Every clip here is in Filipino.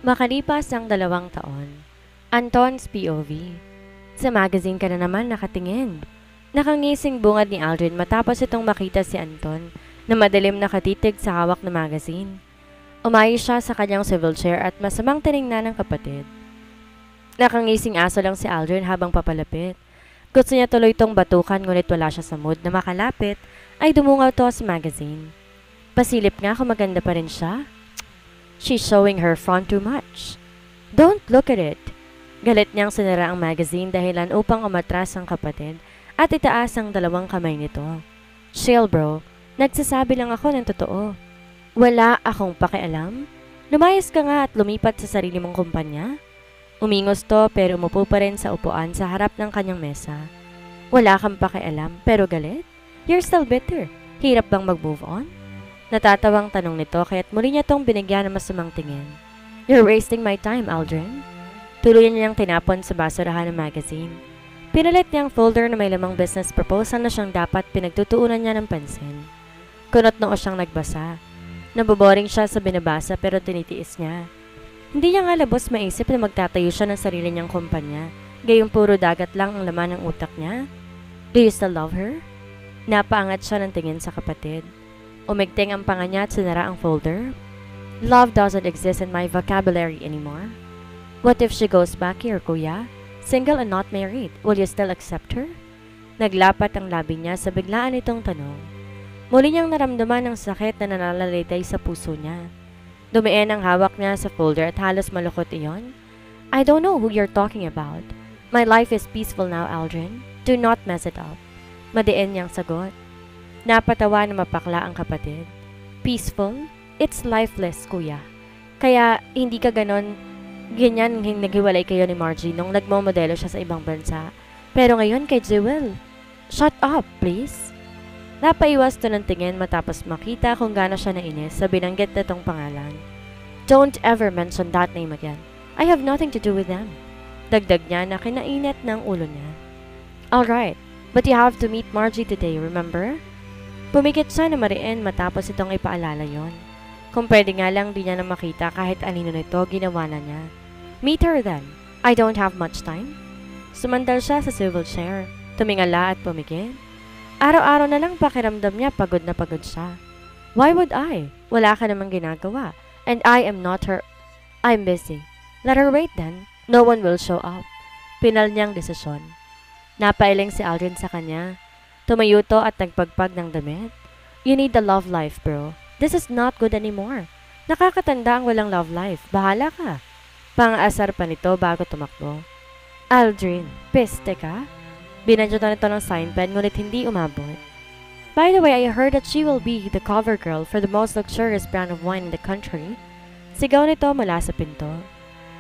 Makalipas ang 2 taon, Anton's POV. Sa magazine ka na naman nakatingin. Nakangising bungad ni Aldrin matapos itong makita si Anton na madilim nakatitig sa hawak na magazine. Umayos siya sa kanyang swivel chair at masamang tiningnan ng kapatid. Nakangising aso lang si Aldrin habang papalapit. Gusto niya tuloy itong batukan ngunit wala siya sa mood na makalapit ay dumungaw to sa magazine. Pasilip nga kung maganda pa rin siya. She's showing her front too much. Don't look at it. Galit niyang sinara ang magazine dahilan upang umatras ang kapatid at itaas ang 2 kamay nito. Chill bro, nagsasabi lang ako ng totoo. Wala akong pakialam. Lumayas ka nga at lumipat sa sarili mong kumpanya. Umingos to pero umupo pa rin sa upuan sa harap ng kanyang mesa. Wala kang pakialam pero galit? You're still bitter. Hirap bang mag-move on? Natatawang tanong nito kaya't muli niya tong binigyan ng masamang tingin. You're wasting my time, Aldrin. Tuluyan niyang tinapon sa basurahan ng magazine. Pinalit niya ang folder na may lamang business proposal na siyang dapat pinagtutuunan niya ng pansin. Kunot noo siyang nagbasa. Naboboring siya sa binabasa pero tinitiis niya. Hindi niya nga labos maisip na magtatayo siya ng sarili niyang kumpanya, gayong puro dagat lang ang laman ng utak niya. Do you still love her? Napaangat siya ng tingin sa kapatid. Umigting ang panga niya at sinara ang folder. Love doesn't exist in my vocabulary anymore. What if she goes back here, kuya? Single and not married, will you still accept her? Naglapat ang labi niya sa biglaan itong tanong. Muli niyang naramdaman ang sakit na nananalitay sa puso niya. Dumiin ang hawak niya sa folder at halos malukot iyon. I don't know who you're talking about. My life is peaceful now, Aldrin. Do not mess it up. Madiin niyang sagot. Napatawa na mapakla ang kapatid. Peaceful? It's lifeless, kuya. Kaya hindi ka ganyan naghiwalay kayo ni Margie nung nagmomodelo siya sa ibang bansa. Pero ngayon kay Jewel. Shut up, please. Napaiwas to ng tingin matapos makita kung gaano siya nainis sa binanggit na tong pangalan. Don't ever mention that name again. I have nothing to do with them. Dagdag niya na kinainit ng ulo niya. Alright, but you have to meet Margie today, remember? Pumikit siya na mariin matapos itong ipaalala yon. Kung pwede nga lang di niya na makita kahit anino nito, ginawa na niya. Meet her then. I don't have much time. Sumandal siya sa swivel chair, tumingala at pumikit. Araw-araw na lang pakiramdam niya pagod na pagod siya. Why would I? Wala ka namang ginagawa. And I am not her. I'm busy. Let her wait then. No one will show up. Pinal niyang desisyon. Napailing si Aldrin sa kanya. Tumayo to at nagpagpag ng damit. You need the love life, bro. This is not good anymore. Nakakatanda ang walang love life. Bahala ka. Pang-asar pa nito bago tumakbo. Aldrin, piste ka? Binadyotan nito ng sign pen ngunit hindi umabot. By the way, I heard that she will be the cover girl for the most luxurious brand of wine in the country. Sigaw nito mula sa pinto.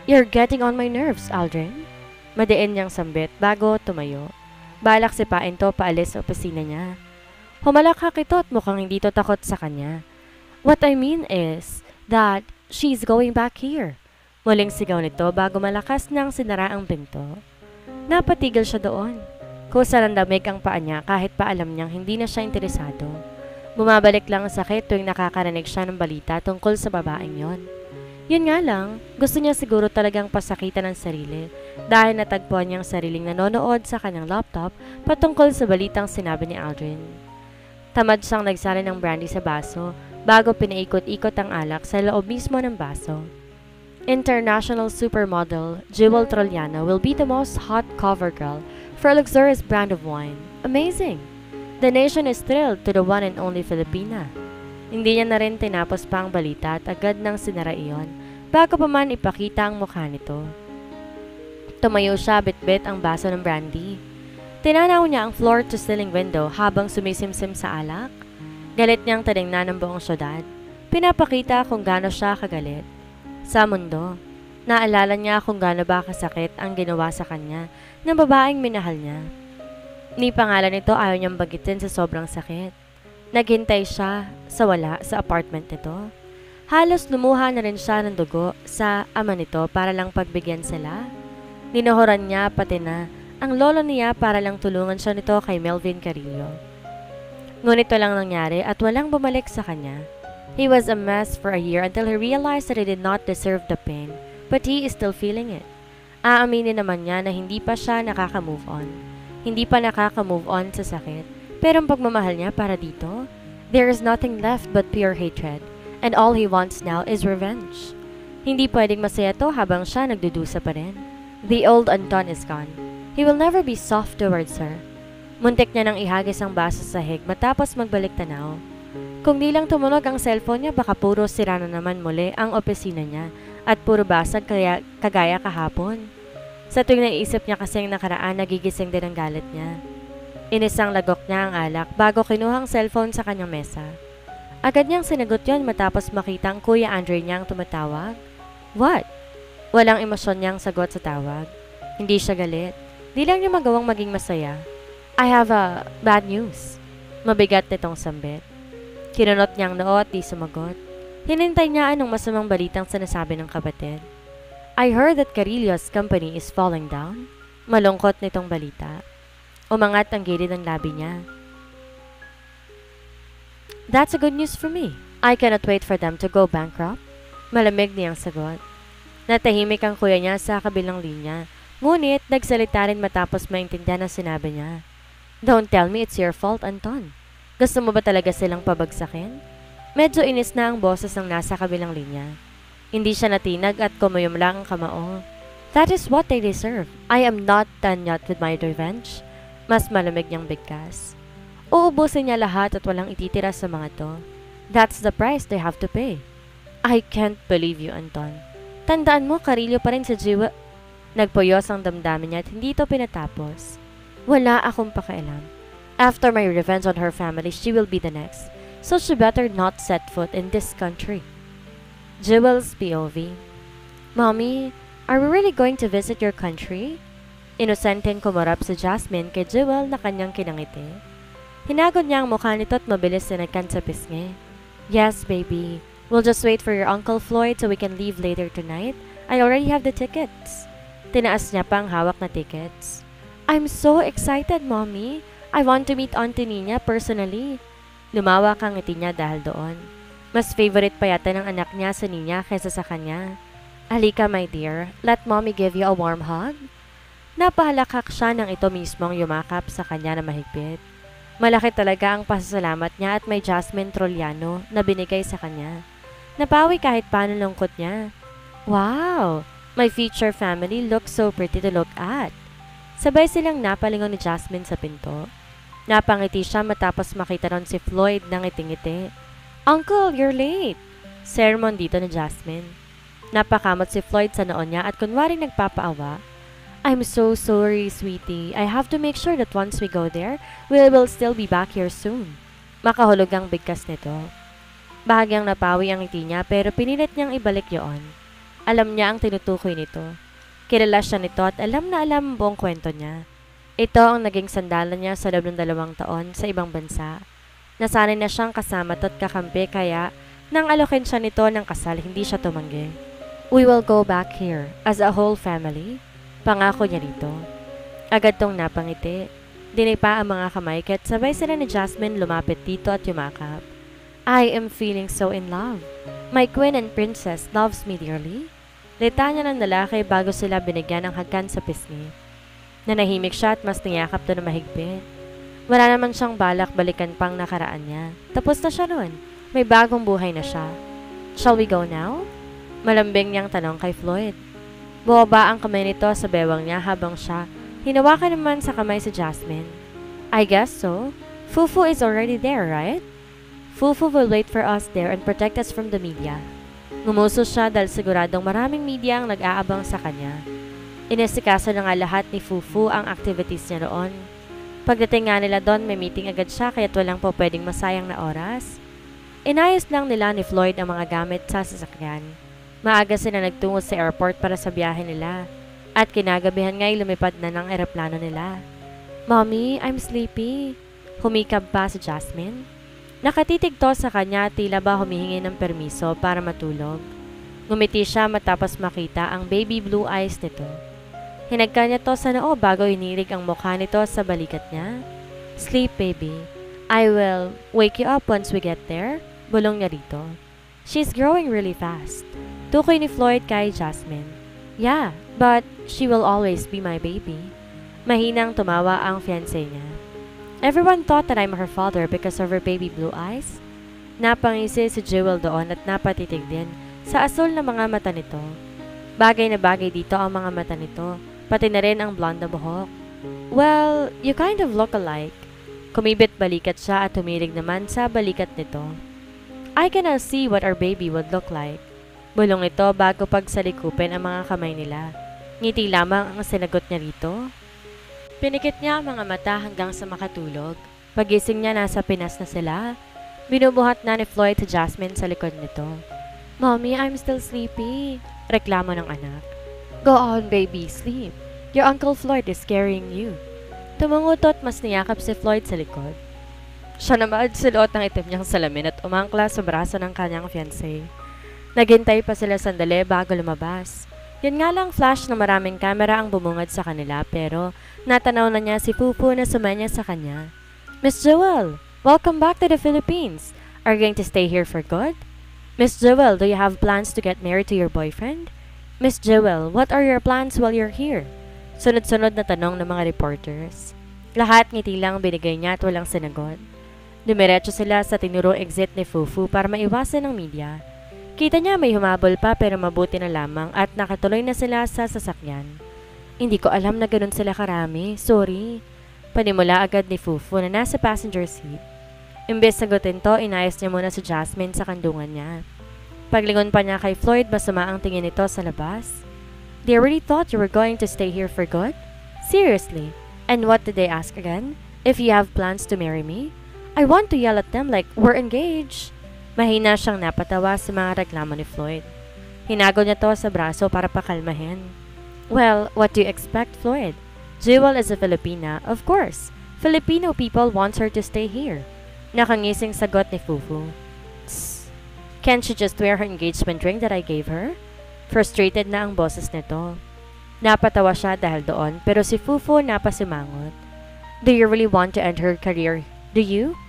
You're getting on my nerves, Aldrin. Madiin niyang sambit bago tumayo. Balak sipain to paalis sa opisina niya. Humalakhak ito at mukhang hindi to takot sa kanya. What I mean is that she's going back here. Muling sigaw nito bago malakas nang sinara ang pinto. Napatigil siya doon. Kusa ng damig ang paa niya kahit pa alam niyang hindi na siya interesado. Bumabalik lang ang sakit tuwing nakakarinig siya ng balita tungkol sa babaeng yon. Yun nga lang, gusto niya siguro talagang pasakitan ng sarili dahil natagpuan niyang sariling nanonood sa kanyang laptop patungkol sa balitang sinabi ni Aldrin. Tamad siyang nagsali ng brandy sa baso bago pinaikot-ikot ang alak sa loob mismo ng baso. International supermodel Jewel Trojano will be the most hot cover girl for a luxurious brand of wine. Amazing! The nation is thrilled to the one and only Filipina. Hindi niya na rin tinapos pa ang balita at agad nang sinara iyon bago pa man ipakita ang mukha nito. Tumayo siya bitbit ang baso ng brandy. Tinanaw niya ang floor-to-ceiling window habang sumisimsim sa alak. Galit niyang tinignan ng buong syudad. Pinapakita kung gaano siya kagalit. Sa mundo, naalala niya kung gaano ba kasakit ang ginawa sa kanya ng babaeng minahal niya. Ni pangalan nito ayaw niyang bagitin sa sobrang sakit. Naghintay siya sa wala sa apartment nito. Halos lumuha na rin siya ng dugo sa ama nito para lang pagbigyan sila. Ninuhuran niya pati na ang lolo niya para lang tulungan siya nito kay Melvin Carillo. Ngunit walang nangyari at walang bumalik sa kanya. He was a mess for a year until he realized that he did not deserve the pain but he is still feeling it. Aaminin naman niya na hindi pa siya nakaka-move on. Hindi pa nakaka-move on sa sakit. Pero ang pagmamahal niya para dito, there is nothing left but pure hatred. And all he wants now is revenge. Hindi pwedeng masaya to habang siya nagdudusa pa rin. The old Anton is gone. He will never be soft towards her. Muntik niya nang ihagis ang baso sa sahig matapos magbalik tanaw. Kung di lang tumunog ang cellphone niya, baka puro sira na naman muli ang opisina niya at puro basag kagaya kahapon. Sa tuwing naisip niya kasing nakaraan, nagigising din ang galit niya. Inisang lagok niya ang alak bago kinuha ang cellphone sa kanyang mesa. Agad niyang sinagot yon matapos makita ang Kuya Andre niyang tumatawag. What? Walang emosyon niyang sagot sa tawag. Hindi siya galit. Di lang niya magawang maging masaya. I have a bad news. Mabigat nitong sambit. Kinunot niyang noo at di sumagot. Hinintay niya anong masamang balitang sinasabi ng kapatid. I heard that Carillo's company is falling down. Malungkot nitong balita. Umangat ang gilid ng labi niya. That's a good news for me. I cannot wait for them to go bankrupt. Malamig niyang sagot. Natahimik ang kuya niya sa kabilang linya. Ngunit nagsalita rin matapos maintindihan ang sinabi niya. Don't tell me it's your fault, Anton. Gusto mo ba talaga silang pabagsakin? Medyo inis na ang boses ng nasa kabilang linya. Hindi siya natinag at kumuyom lang ang kamao. That is what they deserve. I am not done yet with my revenge. Mas malamig niyang bigkas. Uubusin niya lahat at walang ititira sa mga to. That's the price they have to pay. I can't believe you, Anton. Tandaan mo, Carillo pa rin sa jiwa. Nagpuyos ang damdamin niya at hindi ito pinatapos. Wala akong pakialam. After my revenge on her family, she will be the next. So she better not set foot in this country. Jewel's POV. Mommy, are we really going to visit your country? Inosenteng kumarap si Jasmine kay Jewel na kanyang kinangiti. Hinagod niya ang mukha nito at mabilis sinagkan sa pisngi. Yes, baby. We'll just wait for your Uncle Floyd so we can leave later tonight. I already have the tickets. Tinaas niya pa ang hawak na tickets. I'm so excited, Mommy. I want to meet Auntie Nina personally. Lumawak ang ngiti niya dahil doon. Mas favorite pa yata ng anak niya sa Nina kaysa sa kanya. Halika, my dear. Let Mommy give you a warm hug. Napahalakak siya nang ito mismong yumakap sa kanya na mahigpit. Malaki talaga ang pasasalamat niya at may Jasmine Trollano na binigay sa kanya. Napawi kahit paano lungkot niya. Wow! My future family looks so pretty to look at. Sabay silang napalingon ni Jasmine sa pinto. Napangiti siya matapos makita ron si Floyd na ngiti-ngiti. Uncle, you're late! Sermon dito ni Jasmine. Napakamot si Floyd sa noon niya at kunwaring nagpapaawa. I'm so sorry, sweetie. I have to make sure that once we go there, we will still be back here soon. Makahulog ang bigkas nito. Bahagyang napawi ang ngiti niya pero pinilit niyang ibalik yon. Alam niya ang tinutukoy nito. Kilala siya nito at alam na alam ang buong kwento niya. Ito ang naging sandalan niya sa loob ng 2 taon sa ibang bansa. Nasanay na siyang kasama at kakampi kaya nang alokin siya nito ng kasal, hindi siya tumanggi. We will go back here as a whole family. Pangako niya dito. Agad tong napangiti. Dinipa ang mga kamay kahit sabay sila ni Jasmine lumapit dito at yumakap. I am feeling so in love. My queen and princess loves me dearly. Litanya ng lalaki bago sila binigyan ng hagkan sa pisngi. Nanahimik siya at mas niyakap to na mahigpit. Wala naman siyang balak balikan pang nakaraan niya. Tapos na siya noon. May bagong buhay na siya. Shall we go now? Malambing niyang tanong kay Floyd. Bumaba ang kamay nito sa bewang niya habang siya hinawakan naman sa kamay si Jasmine. I guess so. Fufu is already there, right? Fufu will wait for us there and protect us from the media. Ngumuso siya dahil siguradong maraming media ang nag-aabang sa kanya. Inesikaso na nga lahat ni Fufu ang activities niya roon. Pagdating nga nila doon, may meeting agad siya kaya't walang po pwedeng masayang na oras. Inayos lang nila ni Floyd ang mga gamit sa sasakyan. Maaga sila nagtungo sa airport para sa biyahe nila. At kinagabihan nga'y lumipad na ng eroplano nila. Mommy, I'm sleepy. Humikab pa si Jasmine. Nakatitig to sa kanya at tila ba humihingi ng permiso para matulog. Ngumiti siya matapos makita ang baby blue eyes nito. Hinagka niya to sa noo bago hinilig ang mukha nito sa balikat niya. Sleep, baby. I will wake you up once we get there. Bulong niya rito. She's growing really fast. Tukoy ni Floyd kay Jasmine. Yeah, but she will always be my baby. Mahinang tumawa ang fiancé niya. Everyone thought that I'm her father because of her baby blue eyes. Napangisi si Jewel doon at napatitig din sa asul na mga mata nito. Bagay na bagay dito ang mga mata nito, pati na rin ang blonde na buhok. Well, you kind of look alike. Kumibit balikat siya at tumirig naman sa balikat nito. I can now see what our baby would look like. Bulong nito bago pagsalikupin ang mga kamay nila. Ngiti lamang ang sinagot niya rito. Pinikit niya ang mga mata hanggang sa makatulog. Pagising niya nasa Pinas na sila. Binubuhat na ni Floyd si Jasmine sa likod nito. Mommy, I'm still sleepy. Reklamo ng anak. Go on, baby, sleep. Your Uncle Floyd is carrying you. Tumungutot mas niyakap si Floyd sa likod. Siya naman siluot ng itim niyang salamin at umangkla sa braso ng kanyang fiancé. Naghintay pa sila sandali bago lumabas. Yun nga lang flash na maraming kamera ang bumungad sa kanila pero natanaw na niya si Fufu na sumanya sa kanya. Miss Jewel, welcome back to the Philippines. Are you going to stay here for good? Miss Jewel, do you have plans to get married to your boyfriend? Miss Jewel, what are your plans while you're here? Sunod-sunod na tanong ng mga reporters. Lahat ngiti lang binigay niya at walang sinagot. Dumiretso sila sa tinurong exit ni Fufu para maiwasan ng media. Kita niya may humabol pa pero mabuti na lamang at nakatuloy na sila sa sasakyan. Hindi ko alam na ganun sila karami, sorry. Panimula agad ni Fufu na nasa passenger seat. Imbes sagutin to, inayos niya muna si Jasmine sa kandungan niya. Paglingon pa niya kay Floyd, masama ang tingin nito sa labas. They really thought you were going to stay here for good? Seriously? And what did they ask again? If you have plans to marry me? I want to yell at them like we're engaged. Mahina siyang napatawa sa mga reklamo ni Floyd. Hinago niya to sa braso para pakalmahin. Well, what do you expect, Floyd? Jewel is a Filipina, of course. Filipino people want her to stay here. Nakangising sagot ni Fufu. Tss. Can't she just wear her engagement ring that I gave her? Frustrated na ang boses nito. Napatawa siya dahil doon pero si Fufu napasimangot. Do you really want to end her career? Do you?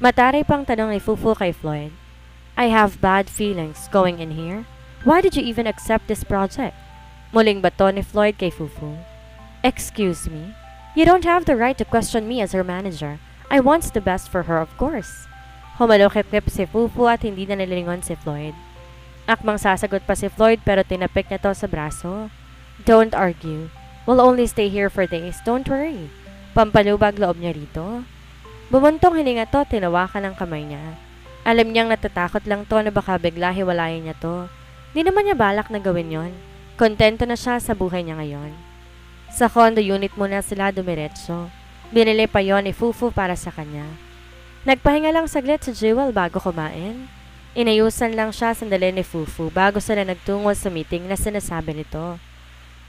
Mataray pang tanong ni Fufu kay Floyd. I have bad feelings going in here. Why did you even accept this project? Muling bato ni Floyd kay Fufu. Excuse me? You don't have the right to question me as her manager. I want the best for her, of course. Humalukip-kip si Fufu at hindi na nilingon si Floyd. Akmang sasagot pa si Floyd pero tinapik niya to sa braso. Don't argue. We'll only stay here for days, don't worry. Pampalubag loob niya rito. Bumuntong hininga to, tinawakan ng kamay niya. Alam niyang natatakot lang to na baka bigla hiwalayan niya to. Di naman niya balak na gawin yon. Kontento na siya sa buhay niya ngayon. Sa condo unit muna sila dumiretso. Binili pa yon ni Fufu para sa kanya. Nagpahinga lang saglit si Jewel bago kumain. Inayusan lang siya sandali ni Fufu bago sila nagtungo sa meeting na sinasabi nito.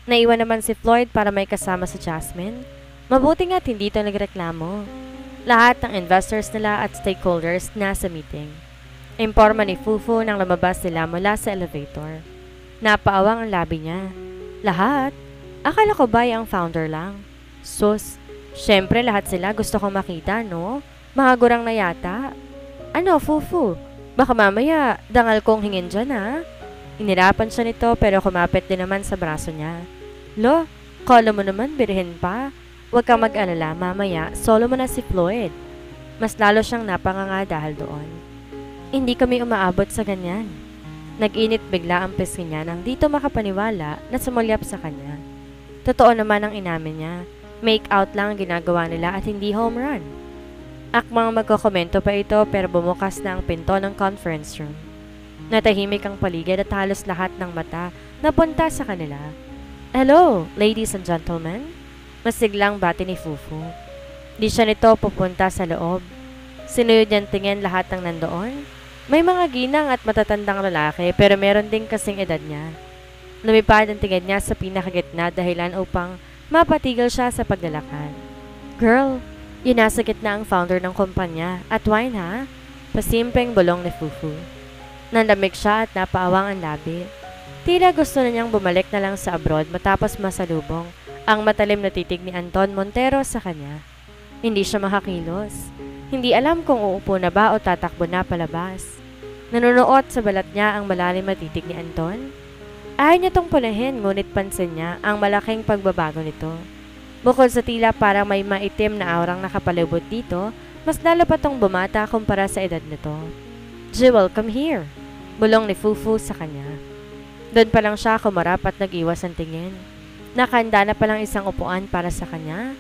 Naiwan naman si Floyd para may kasama si Jasmine. Mabuti nga't hindi ito nagreklamo. Lahat ng investors nila at stakeholders nasa meeting. Imporma ni Fufu nang lumabas sila mula sa elevator. Napaawang ang labi niya. Lahat? Akala ko ba ang founder lang? Sus, syempre lahat sila gusto kong makita, no? Mga gurang na yata. Ano, Fufu? Baka mamaya, dangal kong hingin dyan, ha? Inirapan siya nito pero kumapit din naman sa braso niya. Lo, kala mo naman birihin pa. Huwag kang mag-alala, mamaya, solo mo na si Floyd. Mas lalo siyang napanganga dahil doon. Hindi kami umaabot sa ganyan. Nag-init bigla ang pisngi niya nang dito makapaniwala na sumulyap sa kanya. Totoo naman ang inamin niya. Make out lang ang ginagawa nila at hindi home run. Akmang magkokomento pa ito pero bumukas na ang pinto ng conference room. Natahimik ang paligid at halos lahat ng mata napunta sa kanila. Hello, ladies and gentlemen. Masiglang bati ni Fufu. Di siya nito pupunta sa loob. Sinuyod niyang tingin lahat ng nandoon. May mga ginang at matatandang lalaki pero meron din kasing edad niya. Lumipad ang tingin niya sa pinakagitna dahilan upang mapatigil siya sa paglalakad. Girl, yun nasa gitna ang founder ng kumpanya. At wine ha? Pasimpleng bulong ni Fufu. Nandamig siya at napaawang ang labi. Tila gusto na niyang bumalik na lang sa abroad matapos masalubong ang matalim na titig ni Anton Montero sa kanya. Hindi siya makakilos. Hindi alam kung uupo na ba o tatakbo na palabas. Nanunuot sa balat niya ang malalim na titig ni Anton. Ayaw niya tong pulahin, ngunit pansin niya ang malaking pagbabago nito. Bukod sa tila parang may maitim na aurang nakapalibot dito, mas lalo pa tong bumata kumpara sa edad nito. Jewel, come here. Bulong ni Fufu sa kanya. Doon pa lang siya kumarap at nag-iwas ang tingin. Nakahanda na palang isang upuan para sa kanya.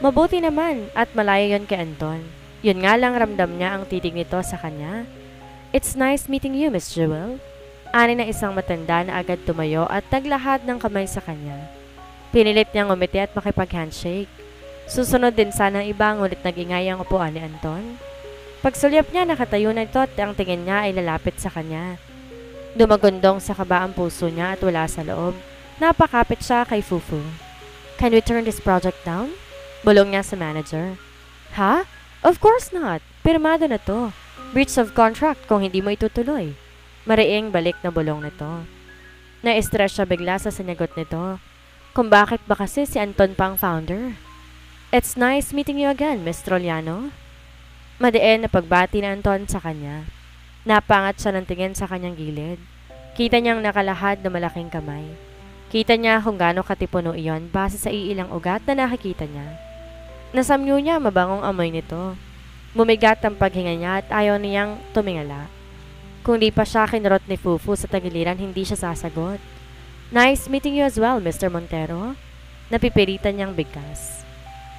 Mabuti naman at malayo yon kay Anton. Yun nga lang ramdam niya ang titig nito sa kanya. It's nice meeting you, Miss Jewel. Ani na isang matanda na agad tumayo at naglahad ng kamay sa kanya. Pinilit niyang umiti at makipag-handshake. Susunod din sana ang iba ngunit nag-ingay ang upuan ni Anton. Pagsulyap niya nakatayo na ito at ang tingin niya ay lalapit sa kanya. Dumagundong sa kaba ang puso niya at wala sa loob. Napakapit siya kay Fufu. Can we turn this project down? Bulong niya sa manager. Ha? Of course not. Pirmado na to. Breach of contract kung hindi mo itutuloy. Mariing balik na bulong nito. Na-stress siya bigla sa sinagot nito. Kung bakit ba kasi si Anton pa ang founder? It's nice meeting you again, Miss Troliano. Madiin na pagbati na Anton sa kanya. Napangat siya ng tingin sa kanyang gilid. Kita niyang nakalahad na malaking kamay. Kita niya kung gaano katipuno iyon base sa iilang ugat na nakikita niya. Nasamnyo niya mabangong amoy nito. Mumigat ang paghinga niya at ayaw niyang tumingala. Kung di pa siya kinurot ni Fufu sa tagiliran, hindi siya sasagot. Nice meeting you as well, Mr. Montero. Napipilitan niyang bigkas.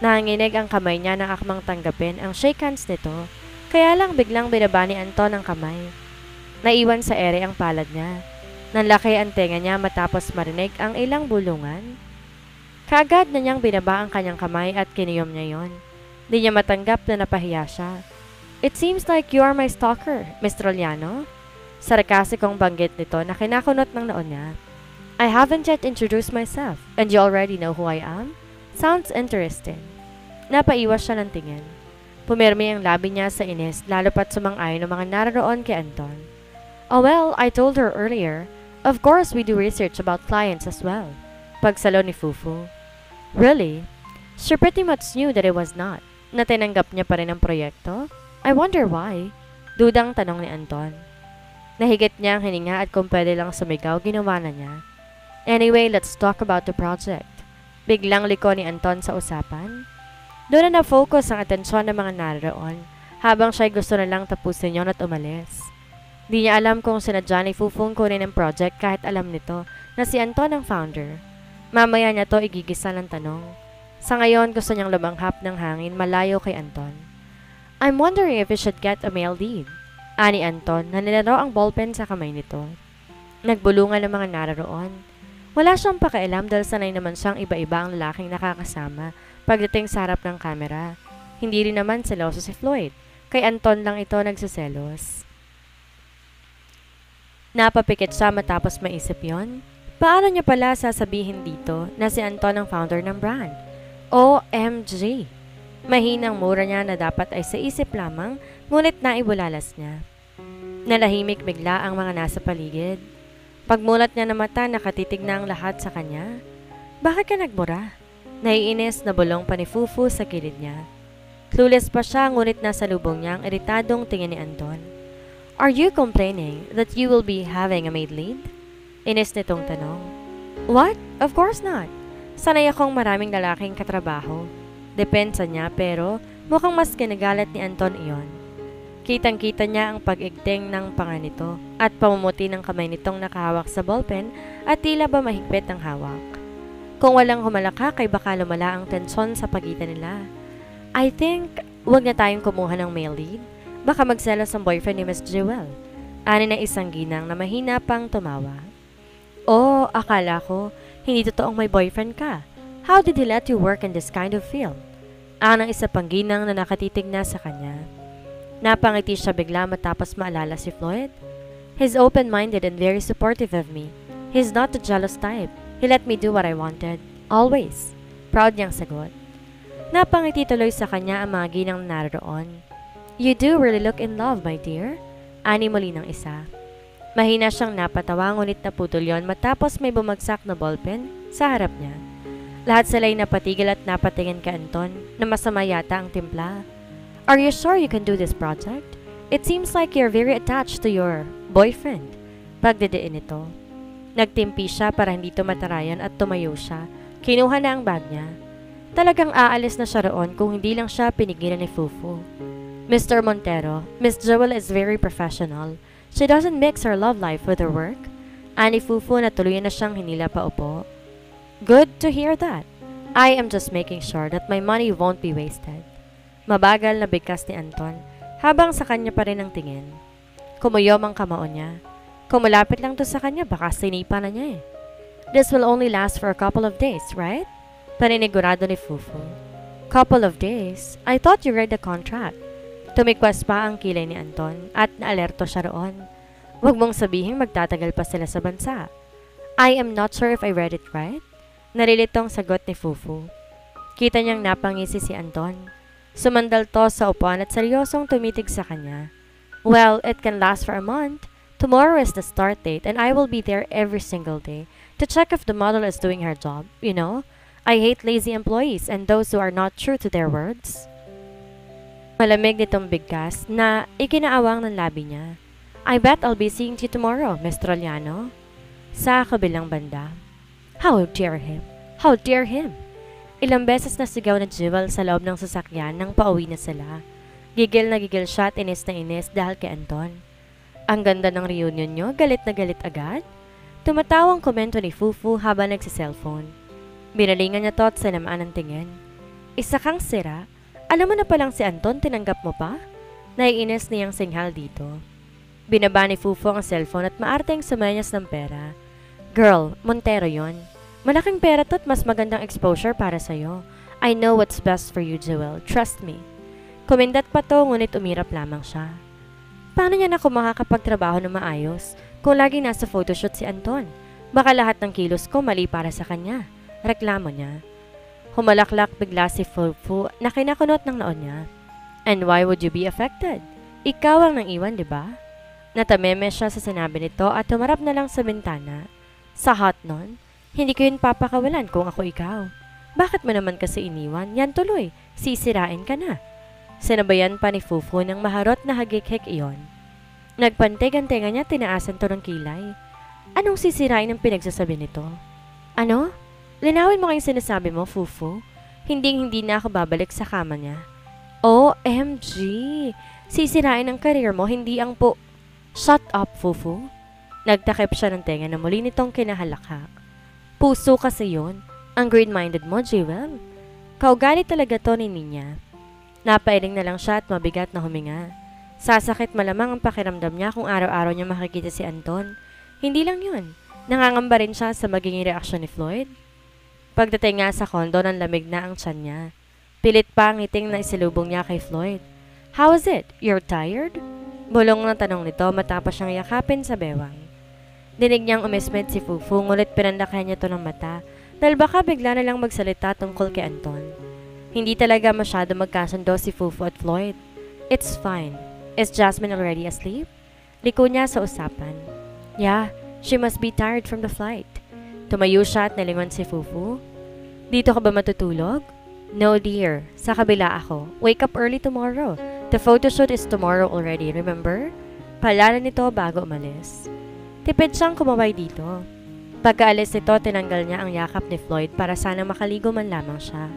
Nanginginig ang kamay niya na akmang tanggapin ang shake hands nito, kaya lang biglang binaba ni Anton ang kamay. Naiwan sa ere ang palad niya. Nanlaki ang tenga niya matapos marinig ang ilang bulungan. Kaagad na niyang binaba ang kanyang kamay at kiniyom niya yon. Di niya matanggap na napahiya siya. It seems like you are my stalker, Miss Troliano. Sarkasikong banggit nito na kinakunot ng noon niya. I haven't yet introduced myself, and you already know who I am? Sounds interesting. Napaiwas siya ng tingin. Pumirmi ang labi niya sa inis, lalo pat sumang-ayon ng mga naroon kay Anton. Oh well, I told her earlier. Of course, we do research about clients as well. Pagsalo ni Fufu. Really? She pretty much knew that it was not. Na tinanggap niya pa rin ang proyekto? I wonder why? Dudang tanong ni Anton. Nahigit niya ang hininga at kung pwede lang sumigaw, ginawa na niya. Anyway, let's talk about the project. Biglang liko ni Anton sa usapan. Doon na na-focus ang atensyon ng mga naroon habang siya'y gusto na lang tapusin yon at umalis. Di niya alam kung sinadya ni Fufung kunin ang project kahit alam nito na si Anton ang founder. Mamaya niya to igigisa ng tanong. Sa ngayon gusto niyang lumanghap ng hangin malayo kay Anton. I'm wondering if we should get a male lead. Ani Anton na nilaro ang ballpen sa kamay nito. Nagbulungan ang mga naroon. Wala siyang pakialam dahil sanay naman siyang iba-iba ang lalaking nakakasama pagdating sa harap ng kamera. Hindi rin naman seloso si Floyd. Kay Anton lang ito nagsiselos. Napapikit siya matapos maisip yon. Paano niya pala sasabihin dito na si Anton ang founder ng brand? OMG! Mahinang mura niya na dapat ay sa isip lamang, ngunit naibulalas niya. Nalahimik bigla ang mga nasa paligid. Pagmulat niya ng mata, nakatitig na ang lahat sa kanya. Bakit ka nagmura? Naiinis na bulong pa ni Fufu sa kilid niya. Clueless pa siya ngunit nasa lubong niya ang iritadong tingin ni Anton. Are you complaining that you will be having a maid lead? Inis nitong tanong. What? Of course not. Sanay akong maraming lalaking katrabaho. Depensa niya pero mukhang mas kinagalit ni Anton iyon. Kitang-kita niya ang pag-igting ng panga nito at pamumuti ng kamay nitong nakahawak sa ballpen at tila ba mahigpit ang hawak. Kung walang humalakak ay baka lumala ang tensyon sa pagitan nila. I think wag na tayong kumuha ng male lead. Baka magselos ang boyfriend ni Miss Jewel. Ani na isang ginang na mahina pang tumawa. Oh, akala ko, hindi totoong may boyfriend ka. How did he let you work in this kind of field? Ang isa pang ginang na nakatitig na sa kanya. Napangiti siya bigla matapos maalala si Floyd. He's open-minded and very supportive of me. He's not the jealous type. He let me do what I wanted. Always. Proud niyang sagot. Napangiti tuloy sa kanya ang mga ginang naroon. You do really look in love, my dear. Ani muli ng isa. Mahina siyang napatawa ngunit naputol yon matapos may bumagsak na ballpen sa harap niya. Lahat sila'y napatigil at napatingin kay Anton na masama yata ang timpla. Are you sure you can do this project? It seems like you're very attached to your boyfriend. Pagdidiin ito. Nagtimpi siya para hindi tumatarayan at tumayo siya. Kinuha na ang bag niya. Talagang aalis na siya roon kung hindi lang siya pinigilan ni Fufu. Mr. Montero, Miss Jewel is very professional. She doesn't mix her love life with her work. Ani Fufu na tuluyan na siyang hinila pa upo. Good to hear that. I am just making sure that my money won't be wasted. Mabagal na bigkas ni Anton habang sa kanya pa rin ang tingin. Kumuyom ang kamao niya. Kung malapit lang to sa kanya, baka sinipa na niya eh. This will only last for a couple of days, right? Paninigurado ni Fufu. Couple of days? I thought you read the contract. Tumikwas pa ang kilay ni Anton at naalerto siya roon. Huwag mong sabihing magtatagal pa sila sa bansa. I am not sure if I read it right. Narilitong sagot ni Fufu. Kita niyang napangisi si Anton. Sumandal to sa upuan at seryosong tumitig sa kanya. Well, it can last for a month. Tomorrow is the start date and I will be there every single day to check if the model is doing her job. You know, I hate lazy employees and those who are not true to their words. Malamig nitong bigkas na ikinaawang ng labi niya. I bet I'll be seeing you tomorrow, Miss Trollano. Sa kabilang banda. How dare him? How dare him? Ilang beses na sigaw na Jewel sa loob ng sasakyan nang pauwi na sila. Gigil na gigil siya at inis na inis dahil kay Anton. Ang ganda ng reunion nyo, galit na galit agad? Tumatawang komento ni Fufu habang nagsiselfone. Binalingan niya to at sinamaan ng tingin. Isa kang sira? Alam mo na palang si Anton, tinanggap mo pa? Naiinis niyang singhal dito. Binaba ni Fufu ang cellphone at maarteng sumenyas ng pera. Girl, Montero yon. Malaking pera to at mas magandang exposure para sa'yo. I know what's best for you, Jewel. Trust me. Kumindat pa to ngunit umirap lamang siya. Paano niya na kung makakapagtrabaho ng maayos kung lagi nasa photoshoot si Anton? Baka lahat ng kilos ko mali para sa kanya. Reklamo niya. Humalaklak bigla si Fufu na kinakunot ng noon niya. And why would you be affected? Ikaw ang nang iwan, di ba? Natameme siya sa sinabi nito at tumarap na lang sa bintana. Sa hot nun, hindi ko yun papakawalan kung ako ikaw. Bakit mo naman kasi iniwan? Yan tuloy, sisirain ka na. Sinabayan pa ni Fufu ng maharot na hagik-hik iyon. Nagpantig ang tenga niya, tinaasan to ng kilay. Anong sisirain ang pinagsasabi nito? Ano? Linawin mo kayong sinasabi mo, Fufu. Hindi na ako babalik sa kama niya. OMG! Sisirain ang career mo, hindi ang Shut up, Fufu. Nagtakip siya ng tenga na muli nitong kinahalakhak. Puso kasi yun. Ang green-minded mo, Jewel. Kaugali talaga to ni Ninya. Napailing na lang siya at mabigat na huminga. Sasakit malamang ang pakiramdam niya kung araw-araw niya makikita si Anton. Hindi lang yun. Nangangamba rin siya sa magiging reaksyon ni Floyd. Pagdating nga sa kondo, ng lamig na ang tiyan niya. Pilit pa ang ngiting na isilubong niya kay Floyd. How is it? You're tired? Bulong na tanong nito matapos siyang yakapin sa bewang. Dinig niyang umismed si Fufu ngunit pinandakan niya to ng mata dahil baka bigla na lang magsalita tungkol kay Anton. Hindi talaga masyado magkasundo si Fufu at Floyd. It's fine. Is Jasmine already asleep? Liko niya sa usapan. Yeah, she must be tired from the flight. Tumayo siya at nalingon si Fufu. Dito ka ba matutulog? No dear, sa kabila ako. Wake up early tomorrow. The photoshoot is tomorrow already, remember? Paalala nito bago umalis. Tipid siyang kumaway dito. Pagkaalis nito, tinanggal niya ang yakap ni Floyd para sana makaligo man lamang siya.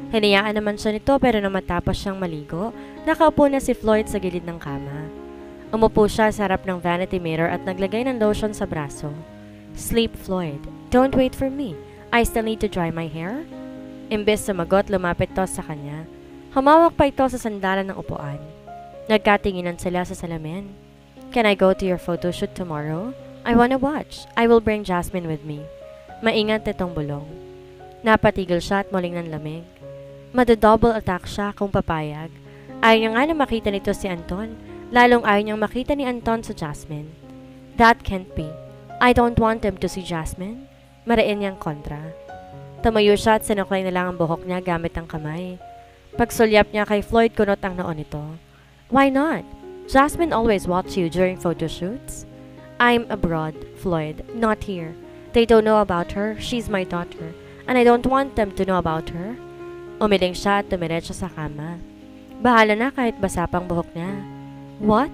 Hinayaan naman siya nito pero nang matapos siyang maligo, nakaupo na si Floyd sa gilid ng kama. Umupo siya sa harap ng vanity mirror at naglagay ng lotion sa braso. Sleep, Floyd. Don't wait for me. I still need to dry my hair. Imbes sumagot, lumapit to sa kanya. Humawak pa ito sa sandalan ng upuan. Nagkatinginan sila sa salamin. Can I go to your photoshoot tomorrow? I wanna watch. I will bring Jasmine with me. Maingat itong bulong. Napatigil siya at muling nanlamig. Madadouble attack siya kung papayag. Ayaw niya nga na makita nito si Anton. Lalong ayaw niyang makita ni Anton sa Jasmine. That can't be. I don't want him to see Jasmine. Marain niyang kontra. Tumayo siya at sinuklay na lang ang buhok niya gamit ang kamay. Pagsulyap niya kay Floyd, kunot ang noon nito. Why not? Jasmine always watch you during photoshoots. I'm abroad, Floyd, not here. They don't know about her. She's my daughter. And I don't want them to know about her. Umiling siya at tumiretso sa kama. Bahala na kahit basa pang buhok niya. What?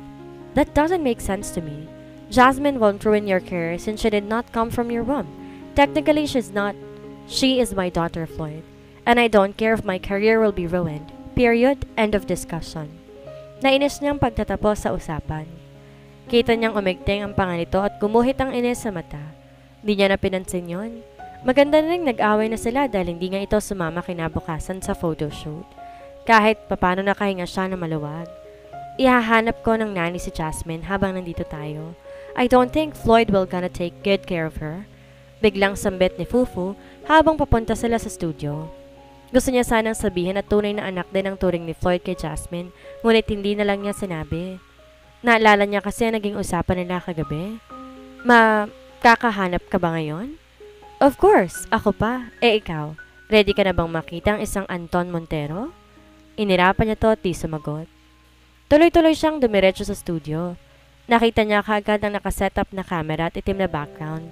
That doesn't make sense to me. Jasmine won't ruin your career since she did not come from your womb. Technically, she is my daughter, Floyd. And I don't care if my career will be ruined. Period. End of discussion. Nainis niyang pagtatapos sa usapan. Kita niyang umigting ang panga nito at gumuhit ang inis sa mata. Di niya na pinansin yun. Maganda na rin nag-away na sila dahil hindi nga ito sumama kinabukasan sa photoshoot. Kahit papano nakahinga siya na maluwag. Ihahanap ko ng nanny si Jasmine habang nandito tayo. I don't think Floyd will gonna take good care of her. Biglang sambit ni Fufu habang papunta sila sa studio. Gusto niya sanang sabihin at tunay na anak din ang turing ni Floyd kay Jasmine, ngunit hindi na lang niya sinabi. Naalala niya kasi naging usapan nila kagabi. Kakahanap ka ba ngayon? Of course, ako pa. Ikaw, ready ka na bang makita ang isang Anton Montero? Inirapan niya to at di sumagot. Tuloy-tuloy siyang dumiretso sa studio. Nakita niya kaagad ang nakasetup na camera at itim na background.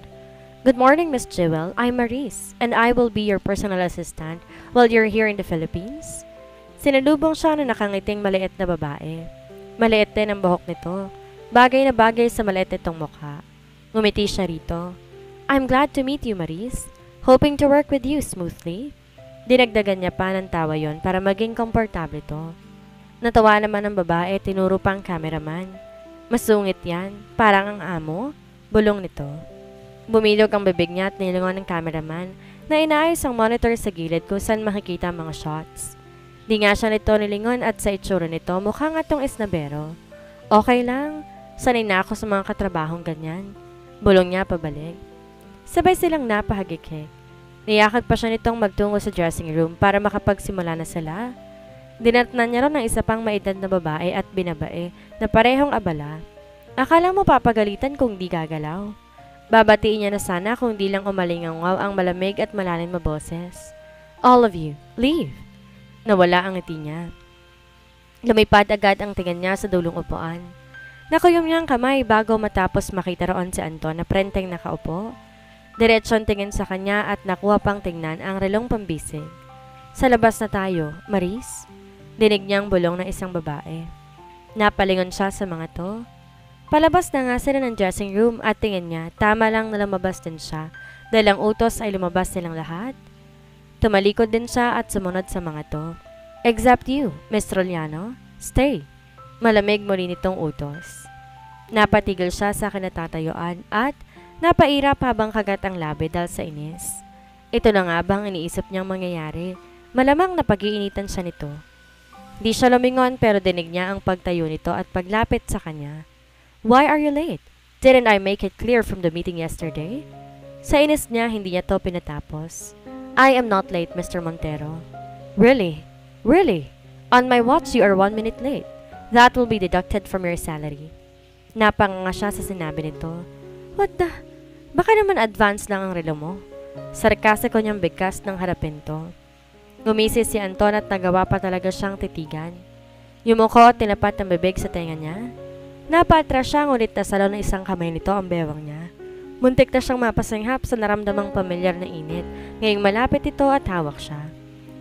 Good morning, Miss Jewel. I'm Maurice, and I will be your personal assistant while you're here in the Philippines. Sinalubong siya na nakangiting maliit na babae. Maliit din ang buhok nito. Bagay na bagay sa maliit nitong mukha. Ngumiti siya rito. I'm glad to meet you, Maurice. Hoping to work with you smoothly. Dinagdagan niya pa ng tawa yon para maging komportable to. Natawa naman ang babae, tinuro pang cameraman. Masungit yan, parang ang amo, bulong nito. Bumilog ang bibig niya at nilingon ng cameraman na inaayos ang monitor sa gilid kung saan makikita ang mga shots. Di nga siya nito nilingon at sa itsura nito mukhang atong isnabero. Okay lang, sanay na ako sa mga katrabahong ganyan. Bulong niya pabalik. Sabay silang napahagikik. Niyakag pa siya nitong magtungo sa dressing room para makapagsimula na sila. Dinatnan niya ron ng isa pang maedad na babae at binabae na parehong abala. Akala mo papagalitan kung di gagalaw. Babatiin niya na sana kung di lang umalingaw ang malamig at malalim na boses. All of you, leave! Nawala ang ngiti niya. Lumipad agad ang tingin niya sa dulong upuan. Nakuyom niya ang kamay bago matapos makita roon si Anton na prenteng nakaupo. Diretsyon tingin sa kanya at nakuha pang tingnan ang relong pambisig. Sa labas na tayo, Maurice? Dinig niyang bulong ng isang babae. Napalingon siya sa mga to. Palabas na nga sila ng dressing room at tingin niya tama lang na lumabas din siya dahil ang utos ay lumabas silang lahat. Tumalikod din siya at sumunod sa mga to. Except you, Miss Troliano. Stay. Malamig muli nitong utos. Napatigil siya sa kinatatayuan at napairap habang kagat ang labi dahil sa inis. Ito na nga bang iniisip niyang mangyayari? Malamang napag-iinitan siya nito. Di siya lumingon pero dinig niya ang pagtayo nito at paglapit sa kanya. Why are you late? Didn't I make it clear from the meeting yesterday? Sa inis niya, hindi niya to pinatapos. I am not late, Mr. Montero. Really? Really? On my watch, you are 1 minute late. That will be deducted from your salary. Napanganga siya sa sinabi nito. What the? Baka naman advance lang ang relo mo. Sarkasiko niyang bigkas ng harapin to. Ngumisi si Anton at nagawa pa talaga siyang titigan. Yumuko at tinapat ang bibig sa tenga niya. Napaatras siya ngunit nasalo ng isang kamay nito ang bewang niya. Muntik na siyang mapasinghap sa naramdamang pamilyar na init ngayong malapit ito at hawak siya.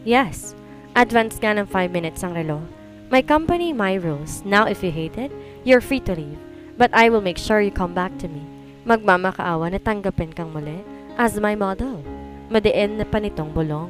Yes, advance nga ng 5 minutes ang relo. My company, my rules. Now if you hate it, you're free to leave. But I will make sure you come back to me. Magmamakaawa na tanggapin kang muli as my model. Madiin na pa nitong bulong.